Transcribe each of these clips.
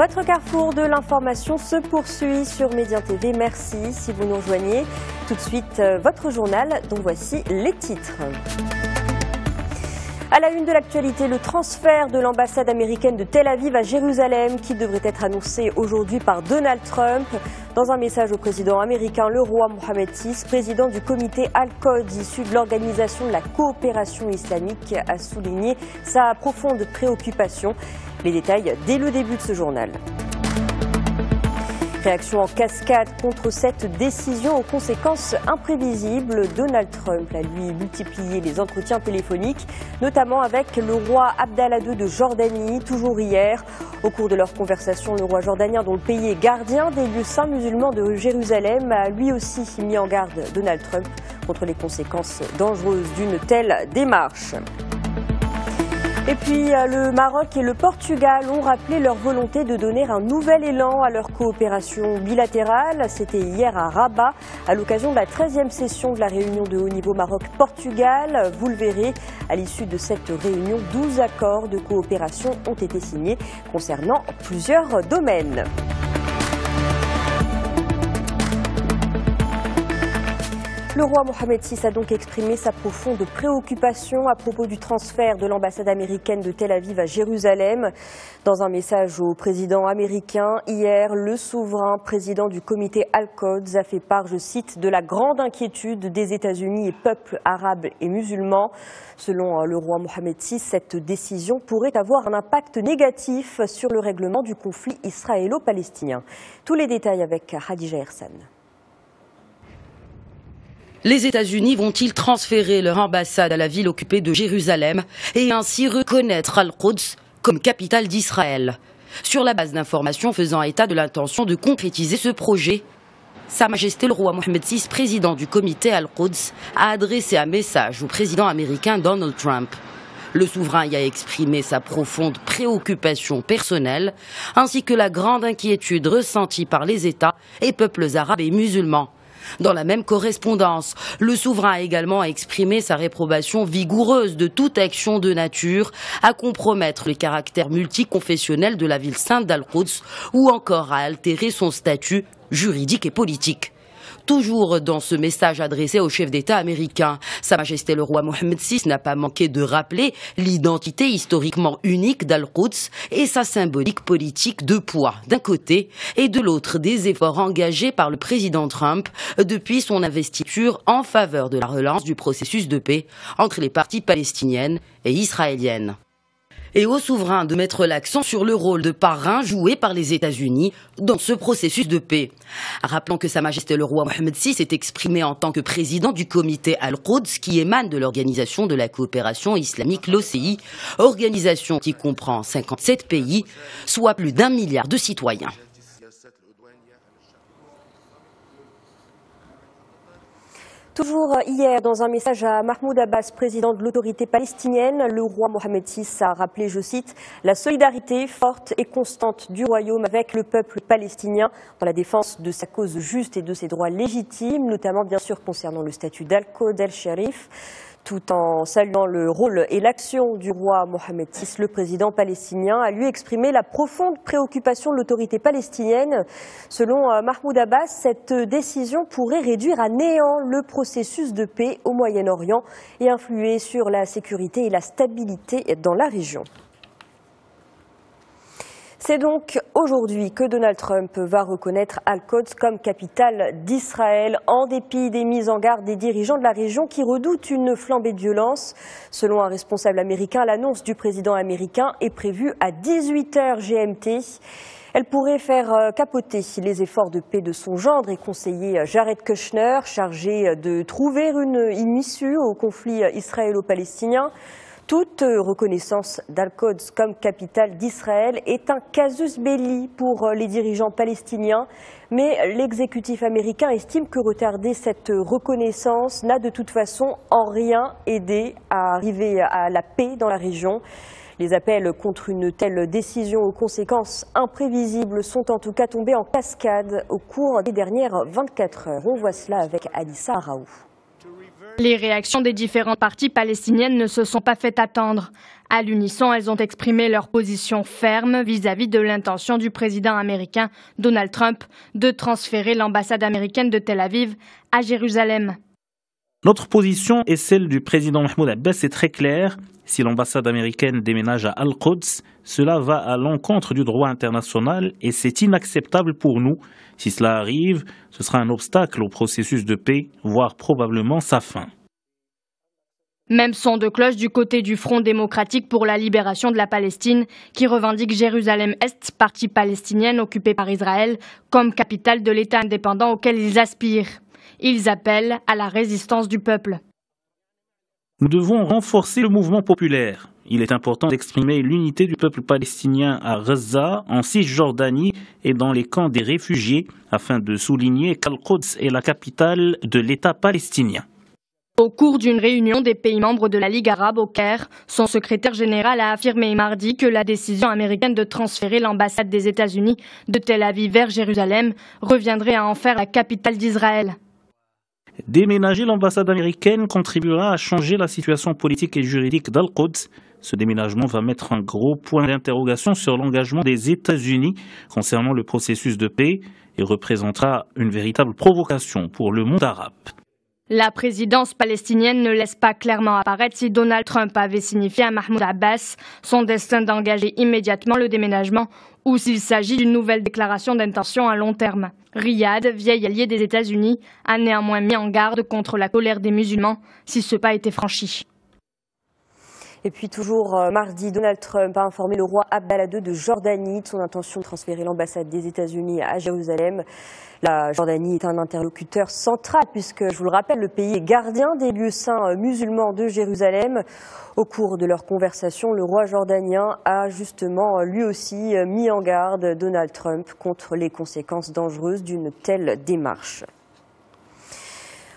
Votre carrefour de l'information se poursuit sur Médien TV. Merci si vous nous rejoignez. Tout de suite, votre journal dont voici les titres. À la une de l'actualité, le transfert de l'ambassade américaine de Tel Aviv à Jérusalem qui devrait être annoncé aujourd'hui par Donald Trump. Dans un message au président américain, le roi Mohammed VI, président du comité Al-Quds, issu de l'Organisation de la coopération islamique, a souligné sa profonde préoccupation. Les détails dès le début de ce journal. Réaction en cascade contre cette décision aux conséquences imprévisibles. Donald Trump a lui multiplié les entretiens téléphoniques, notamment avec le roi Abdallah II de Jordanie, toujours hier. Au cours de leur conversation, le roi jordanien, dont le pays est gardien des lieux saints musulmans de Jérusalem, a lui aussi mis en garde Donald Trump contre les conséquences dangereuses d'une telle démarche. Et puis le Maroc et le Portugal ont rappelé leur volonté de donner un nouvel élan à leur coopération bilatérale. C'était hier à Rabat, à l'occasion de la 13e session de la réunion de haut niveau Maroc-Portugal. Vous le verrez, à l'issue de cette réunion, 12 accords de coopération ont été signés concernant plusieurs domaines. Le roi Mohammed VI a donc exprimé sa profonde préoccupation à propos du transfert de l'ambassade américaine de Tel Aviv à Jérusalem. Dans un message au président américain, hier, le souverain président du comité Al-Quds a fait part, je cite, de la grande inquiétude des États-Unis et peuples arabes et musulmans. Selon le roi Mohammed VI, cette décision pourrait avoir un impact négatif sur le règlement du conflit israélo-palestinien. Tous les détails avec Khadija Ersan. Les États-Unis vont-ils transférer leur ambassade à la ville occupée de Jérusalem et ainsi reconnaître Al-Quds comme capitale d'Israël? Sur la base d'informations faisant état de l'intention de concrétiser ce projet, Sa Majesté le roi Mohammed VI, président du comité Al-Quds, a adressé un message au président américain Donald Trump. Le souverain y a exprimé sa profonde préoccupation personnelle ainsi que la grande inquiétude ressentie par les États et peuples arabes et musulmans. Dans la même correspondance, le souverain a également exprimé sa réprobation vigoureuse de toute action de nature à compromettre le caractère multiconfessionnel de la ville sainte d'Al-Quds ou encore à altérer son statut juridique et politique. Toujours dans ce message adressé au chef d'État américain, Sa Majesté le roi Mohammed VI n'a pas manqué de rappeler l'identité historiquement unique d'Al-Quds et sa symbolique politique de poids d'un côté et de l'autre des efforts engagés par le président Trump depuis son investiture en faveur de la relance du processus de paix entre les parties palestiniennes et israéliennes. Et au souverain de mettre l'accent sur le rôle de parrain joué par les États-Unis dans ce processus de paix. Rappelons que Sa Majesté le roi Mohammed VI s'est exprimé en tant que président du comité Al-Quds qui émane de l'Organisation de la coopération islamique, l'OCI, organisation qui comprend 57 pays, soit plus d'1 milliard de citoyens. Toujours hier, dans un message à Mahmoud Abbas, président de l'autorité palestinienne, le roi Mohammed VI a rappelé, je cite, la solidarité forte et constante du royaume avec le peuple palestinien dans la défense de sa cause juste et de ses droits légitimes, notamment bien sûr concernant le statut d'Al-Quds el-Sharif. Tout en saluant le rôle et l'action du roi Mohammed VI, le président palestinien a lui exprimé la profonde préoccupation de l'autorité palestinienne. Selon Mahmoud Abbas, cette décision pourrait réduire à néant le processus de paix au Moyen-Orient et influer sur la sécurité et la stabilité dans la région. C'est donc aujourd'hui que Donald Trump va reconnaître Al-Quds comme capitale d'Israël, en dépit des mises en garde des dirigeants de la région qui redoutent une flambée de violence. Selon un responsable américain, l'annonce du président américain est prévue à 18h GMT. Elle pourrait faire capoter les efforts de paix de son gendre et conseiller Jared Kushner, chargé de trouver une issue au conflit israélo-palestinien. Toute reconnaissance d'Al-Quds comme capitale d'Israël est un casus belli pour les dirigeants palestiniens, mais l'exécutif américain estime que retarder cette reconnaissance n'a de toute façon en rien aidé à arriver à la paix dans la région. Les appels contre une telle décision aux conséquences imprévisibles sont en tout cas tombés en cascade au cours des dernières 24 heures. On voit cela avec Alissa Araou. Les réactions des différentes parties palestiniennes ne se sont pas fait attendre. À l'unisson, elles ont exprimé leur position ferme vis-à-vis de l'intention du président américain Donald Trump de transférer l'ambassade américaine de Tel Aviv à Jérusalem. Notre position et celle du président Mahmoud Abbas est très claire. Si l'ambassade américaine déménage à Al-Quds, cela va à l'encontre du droit international et c'est inacceptable pour nous. Si cela arrive, ce sera un obstacle au processus de paix, voire probablement sa fin. Même son de cloche du côté du Front démocratique pour la libération de la Palestine, qui revendique Jérusalem-Est, partie palestinienne occupée par Israël, comme capitale de l'État indépendant auquel ils aspirent. Ils appellent à la résistance du peuple. Nous devons renforcer le mouvement populaire. Il est important d'exprimer l'unité du peuple palestinien à Gaza, en Cisjordanie et dans les camps des réfugiés, afin de souligner qu'Al-Quds est la capitale de l'État palestinien. Au cours d'une réunion des pays membres de la Ligue arabe au Caire, son secrétaire général a affirmé mardi que la décision américaine de transférer l'ambassade des États-Unis de Tel Aviv vers Jérusalem reviendrait à en faire la capitale d'Israël. Déménager l'ambassade américaine contribuera à changer la situation politique et juridique d'Al-Quds. Ce déménagement va mettre un gros point d'interrogation sur l'engagement des États-Unis concernant le processus de paix et représentera une véritable provocation pour le monde arabe. La présidence palestinienne ne laisse pas clairement apparaître si Donald Trump avait signifié à Mahmoud Abbas son destin d'engager immédiatement le déménagement ou s'il s'agit d'une nouvelle déclaration d'intention à long terme. Riyad, vieil allié des États-Unis, a néanmoins mis en garde contre la colère des musulmans si ce pas était franchi. Et puis toujours mardi, Donald Trump a informé le roi Abdallah II de Jordanie de son intention de transférer l'ambassade des États-Unis à Jérusalem. La Jordanie est un interlocuteur central puisque, je vous le rappelle, le pays est gardien des lieux saints musulmans de Jérusalem. Au cours de leur conversation, le roi jordanien a justement lui aussi mis en garde Donald Trump contre les conséquences dangereuses d'une telle démarche.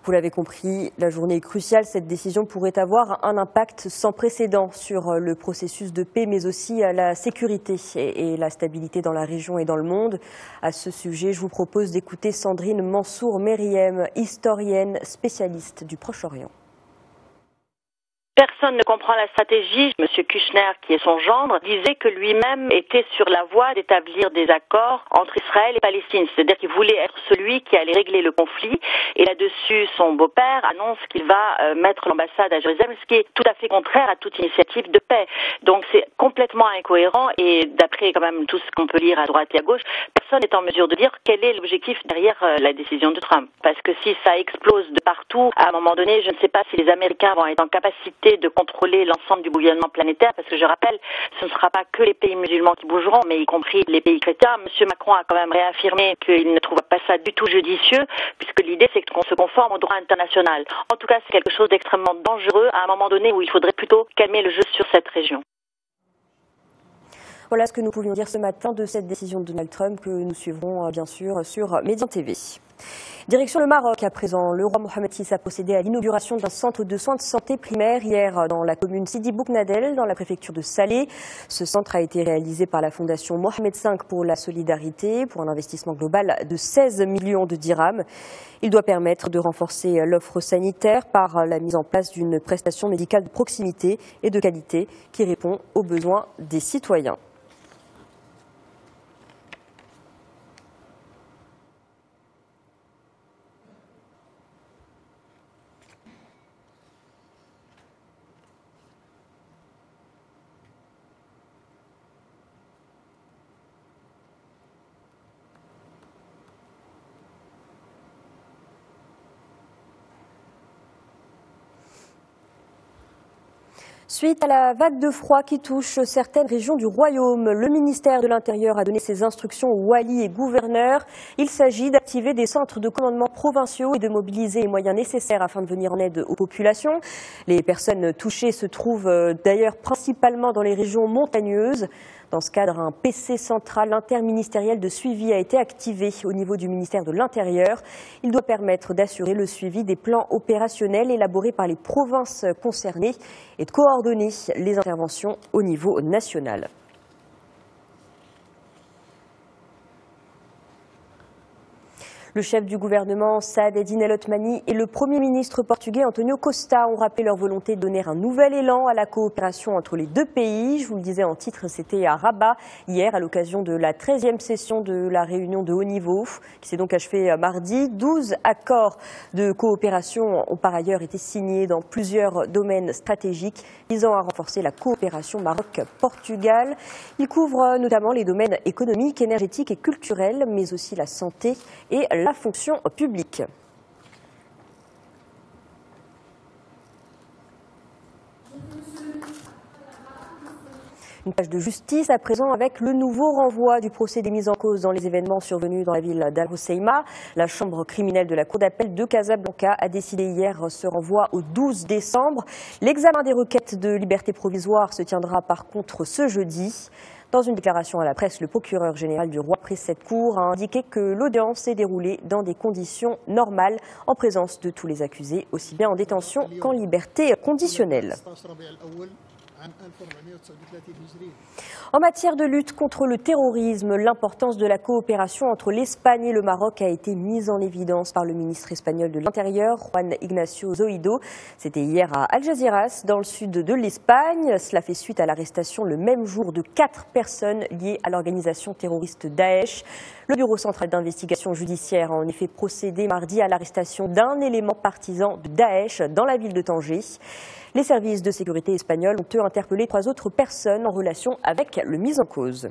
Vous l'avez compris, la journée est cruciale. Cette décision pourrait avoir un impact sans précédent sur le processus de paix, mais aussi la sécurité et la stabilité dans la région et dans le monde. À ce sujet, je vous propose d'écouter Sandrine Mansour-Meriem, historienne spécialiste du Proche-Orient. Personne ne comprend la stratégie. Monsieur Kushner, qui est son gendre, disait que lui-même était sur la voie d'établir des accords entre Israël et Palestine. C'est-à-dire qu'il voulait être celui qui allait régler le conflit. Et là-dessus, son beau-père annonce qu'il va mettre l'ambassade à Jérusalem, ce qui est tout à fait contraire à toute initiative de paix. Donc c'est complètement incohérent. Et d'après quand même tout ce qu'on peut lire à droite et à gauche, personne n'est en mesure de dire quel est l'objectif derrière la décision de Trump. Parce que si ça explose de partout, à un moment donné, je ne sais pas si les Américains vont être en capacité de contrôler l'ensemble du bouillonnement planétaire, parce que je rappelle, ce ne sera pas que les pays musulmans qui bougeront, mais y compris les pays chrétiens. Monsieur Macron a quand même réaffirmé qu'il ne trouve pas ça du tout judicieux, puisque l'idée c'est qu'on se conforme au droit international. En tout cas, c'est quelque chose d'extrêmement dangereux à un moment donné où il faudrait plutôt calmer le jeu sur cette région. Voilà ce que nous pouvions dire ce matin de cette décision de Donald Trump que nous suivrons bien sûr sur Médian TV. Direction le Maroc à présent. Le roi Mohamed VI a procédé à l'inauguration d'un centre de soins de santé primaire hier dans la commune Sidi Bouknadel, dans la préfecture de Salé. Ce centre a été réalisé par la fondation Mohamed V pour la solidarité, pour un investissement global de 16 millions de dirhams. Il doit permettre de renforcer l'offre sanitaire par la mise en place d'une prestation médicale de proximité et de qualité qui répond aux besoins des citoyens. Suite à la vague de froid qui touche certaines régions du royaume, le ministère de l'Intérieur a donné ses instructions aux walis et gouverneurs. Il s'agit d'activer des centres de commandement provinciaux et de mobiliser les moyens nécessaires afin de venir en aide aux populations. Les personnes touchées se trouvent d'ailleurs principalement dans les régions montagneuses. Dans ce cadre, un PC central interministériel de suivi a été activé au niveau du ministère de l'Intérieur. Il doit permettre d'assurer le suivi des plans opérationnels élaborés par les provinces concernées et de coordonner les interventions au niveau national. Le chef du gouvernement, Saad Eddine El Othmani, et le Premier ministre portugais, Antonio Costa, ont rappelé leur volonté de donner un nouvel élan à la coopération entre les deux pays. Je vous le disais en titre, c'était à Rabat, hier, à l'occasion de la 13e session de la réunion de haut niveau, qui s'est donc achevée mardi. 12 accords de coopération ont par ailleurs été signés dans plusieurs domaines stratégiques visant à renforcer la coopération Maroc-Portugal. Ils couvrent notamment les domaines économiques, énergétiques et culturels, mais aussi la santé et la fonction publique. Une page de justice à présent avec le nouveau renvoi du procès des mises en cause dans les événements survenus dans la ville d'Al Hoceima. La chambre criminelle de la cour d'appel de Casablanca a décidé hier ce renvoi au 12 décembre. L'examen des requêtes de liberté provisoire se tiendra par contre ce jeudi. Dans une déclaration à la presse, le procureur général du roi près cette cour a indiqué que l'audience s'est déroulée dans des conditions normales en présence de tous les accusés, aussi bien en détention qu'en liberté conditionnelle. En matière de lutte contre le terrorisme, l'importance de la coopération entre l'Espagne et le Maroc a été mise en évidence par le ministre espagnol de l'Intérieur, Juan Ignacio Zoido. C'était hier à Algeciras, dans le sud de l'Espagne. Cela fait suite à l'arrestation le même jour de 4 personnes liées à l'organisation terroriste Daesh. Le Bureau central d'investigation judiciaire a en effet procédé mardi à l'arrestation d'un élément partisan de Daesh dans la ville de Tanger. Les services de sécurité espagnols ont eux interpellé 3 autres personnes en relation avec le mis en cause.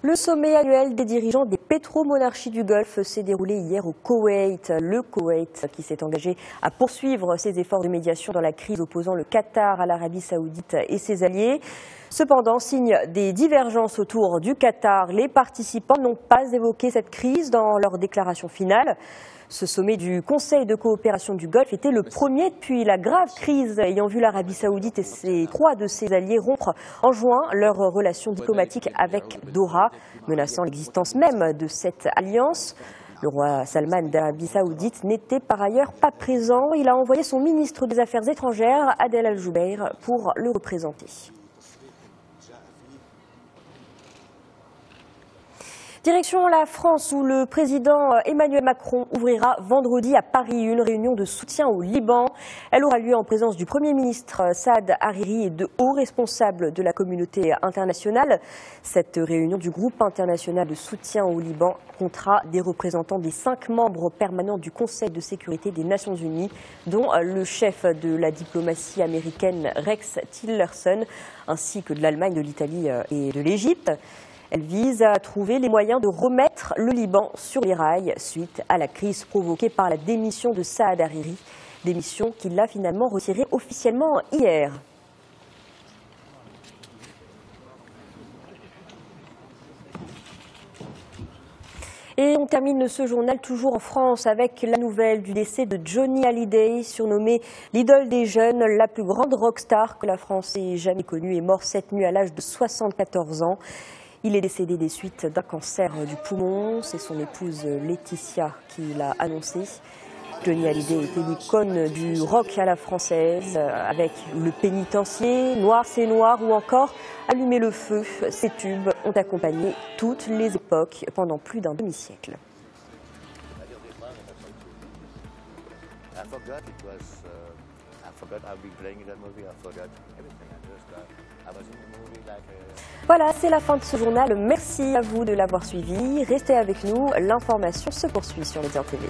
Le sommet annuel des dirigeants des pétromonarchies du Golfe s'est déroulé hier au Koweït. Le Koweït qui s'est engagé à poursuivre ses efforts de médiation dans la crise opposant le Qatar à l'Arabie saoudite et ses alliés. Cependant, signe des divergences autour du Qatar, les participants n'ont pas évoqué cette crise dans leur déclaration finale. Ce sommet du Conseil de coopération du Golfe était le premier depuis la grave crise ayant vu l'Arabie saoudite et 3 de ses alliés rompre en juin leurs relations diplomatiques avec Doha, menaçant l'existence même de cette alliance. Le roi Salman d'Arabie saoudite n'était par ailleurs pas présent. Il a envoyé son ministre des Affaires étrangères, Adel Al-Jubeir, pour le représenter. Direction la France où le président Emmanuel Macron ouvrira vendredi à Paris une réunion de soutien au Liban. Elle aura lieu en présence du Premier ministre Saad Hariri et de hauts responsables de la communauté internationale. Cette réunion du groupe international de soutien au Liban comptera des représentants des 5 membres permanents du Conseil de sécurité des Nations Unies, dont le chef de la diplomatie américaine Rex Tillerson, ainsi que de l'Allemagne, de l'Italie et de l'Égypte. Elle vise à trouver les moyens de remettre le Liban sur les rails suite à la crise provoquée par la démission de Saad Hariri, démission qu'il a finalement retirée officiellement hier. Et on termine ce journal toujours en France avec la nouvelle du décès de Johnny Hallyday, surnommé l'idole des jeunes. La plus grande rockstar que la France ait jamais connue est mort cette nuit à l'âge de 74 ans. Il est décédé des suites d'un cancer du poumon. C'est son épouse Laetitia qui l'a annoncé. Johnny Hallyday était l'icône du rock à la française, avec le pénitencier, Noir c'est noir ou encore Allumer le feu. Ces tubes ont accompagné toutes les époques pendant plus d'un demi-siècle. Voilà, c'est la fin de ce journal. Merci à vous de l'avoir suivi. Restez avec nous, l'information se poursuit sur Média TV.